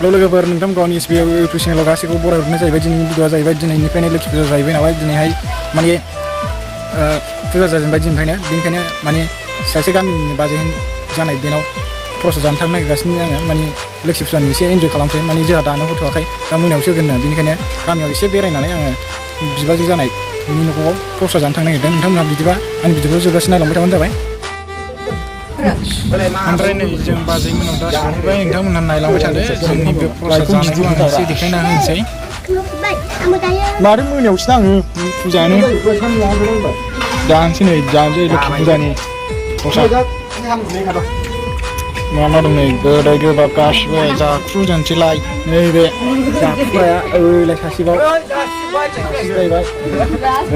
लोगोफोर नोंथां गावनि एसबिआई इउटुब चेनेलाव गासैखौबो बरायहरनाय जाहैबाय दिनैनि भिडिअआ जाहैबाय दिनैनिफ्रायनो लोखि फुजा जाहैबाय नालाय दिनैहाय माने फुजा जाजेनबाय दिननिफ्रायनो बेनिखायनो माने सासे गामिनि बाजै जानाय बेनाव प्रसाद जानो थांनो नागिरगासिनो आङो माने लोखि फुजानि एसे एन्जय खालामसै माने जोंहा दानो हरथ'वाखै दा मोनायावसो होगोन बेनिखायनो गामियाव एसे बेरायनानै आङो बिबाजै जानाय बिनि न'खराव प्रसाद जानो थांनो नागिरदों नोंथांमोनहा बिदिबा आंनि भिडिअखौ जोबजासिम नायलांबाय थाबानो जाबाय ओमफ्राय नै जों बाजै मोनाव दा सहैबाय नोंथांमोनहा नायलांबाय थादो जोंनि बे प्रसाद जानायखौ आं एसे देखायना होनोसै माथो मोनायावसो नाङो फुजायानो जानोसै नै जानोसै लोखि फुजानि प्रसाद मा मा दं नै गोदै गोबाब गासिबो जाखु जानोसैलाय नैबे जाखुआया ओइलाय सासेबाव जाहैबाय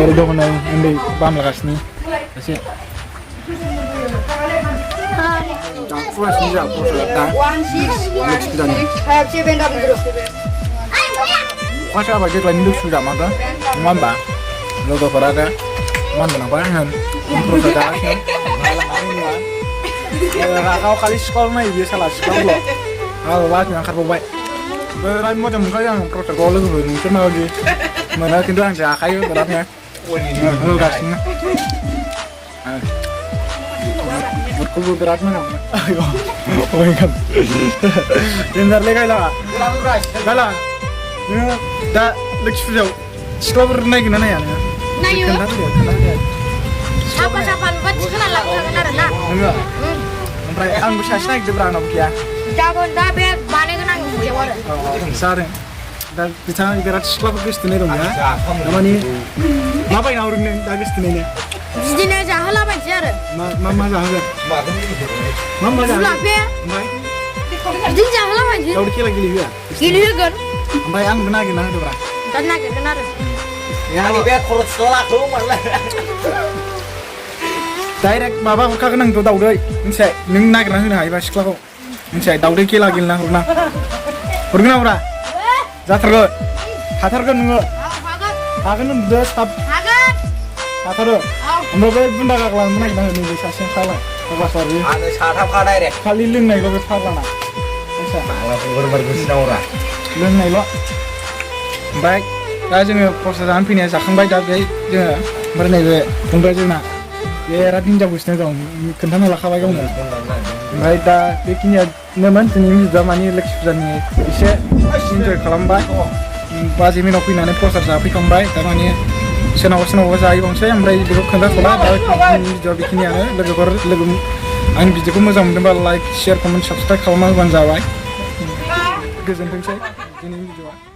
ओरै दङ नै उन्दै बामलागासिनो एसे जाखुगासिनो जोंहा प्रसादा लोखि फुजानि अखासो हाबाय देग्लायनि लोखि फुजा माथो नङा होमबा लोगोफोरा दा मान गोनांबा आङो प्रसाद जागासिनो रागाव खालि सिख्लाल' नायो बियो साला सिख्लाल' आरो लासै ओंखारबावबाय बिराद मोजां मोनखायो आं प्रसादखौ लोगोफोर नोंसोर माबायदि मोनो खिन्थु आं जाखायो बिरादनो होगासिनो बुटखौबो बिराद मोजां मोनो देन्जारलै गायला गायला नोङो दा लोखि फुजायाव सिख्लाफोर नायगोन ना नाया नोङो नायो साफा साफा नुबा थिखोना लांखागोन आरो ना नोङो ओमफ्राय आंबो सासे नागिरदोंब्रा आंनावबो गैया गाबोन दा बे बानायगोन आं बेयाव आरो जादों दा बिथाङा बिराद सिख्लाफोर गोसोथोनाय दं ना थारमाने मा बायना हरगोन नों दा गोसोथोनायनो बिदिनो जाहोलाबायनोसै आरो मा जाहोगोन मा जाहोगोन ओमफ्राय बिदिनो जाहोलाबायनोसै दाउदै खेला गेलेहोआ गेलेहोगोन ओमफ्राय आंबो नागिरना होदोब्रा दा नागिरगोन आरो डाइरेक्ट माबा हरखागोन आंथ' दाउदै मिथिबाय नों नागिरना होनो हायोबा सिख्लाखौ मिथिबाय दाउदै खेला गेलेना हरना हरगोन ना हरा जाथारगोन हाथारगोन नोङो हागोन होनदो साब हाथारो ओमफ्राय बे बुन्दा गाग्लानो नागिरना होनो बे सासेया खाला फाग्लासार आङो साथामखा डाइरेक्ट खालि लोंनायल' बे फाग्लाना लोंनायल' ओमफ्राय दा जोङो प्रसाद जानानै फैनाया जाखांबाय दा बेहाय जोङो ओमफ्राय नैबे फंबाय जोंना बिराद हिनजाव गोसोथोनाय दं खोन्थाना लाखाबाय गावनो ओमफ्राय दा बेखिनियानोमोन दिनैनि भिडिअ'आ माने लोखि फुजानि एसे इन्जय खालामबाय बाजै मोनाव फैनानै प्रसाद जाफैखांबाय थारमाने सोरनावबा जाहैबावनोसै ओमफ्राय बेखौ खोन्थाथ'ला दा भिडिअ'आ बेखिनियानो लोगोफोर आंनि भिडिअ'खौ मोजां मोनदोंबा लाइक शेयार कमेन्ट साबसक्राइब खालामना होबानो जाबाय गोजोनथोंसै दिनैनि भिडिअ'आ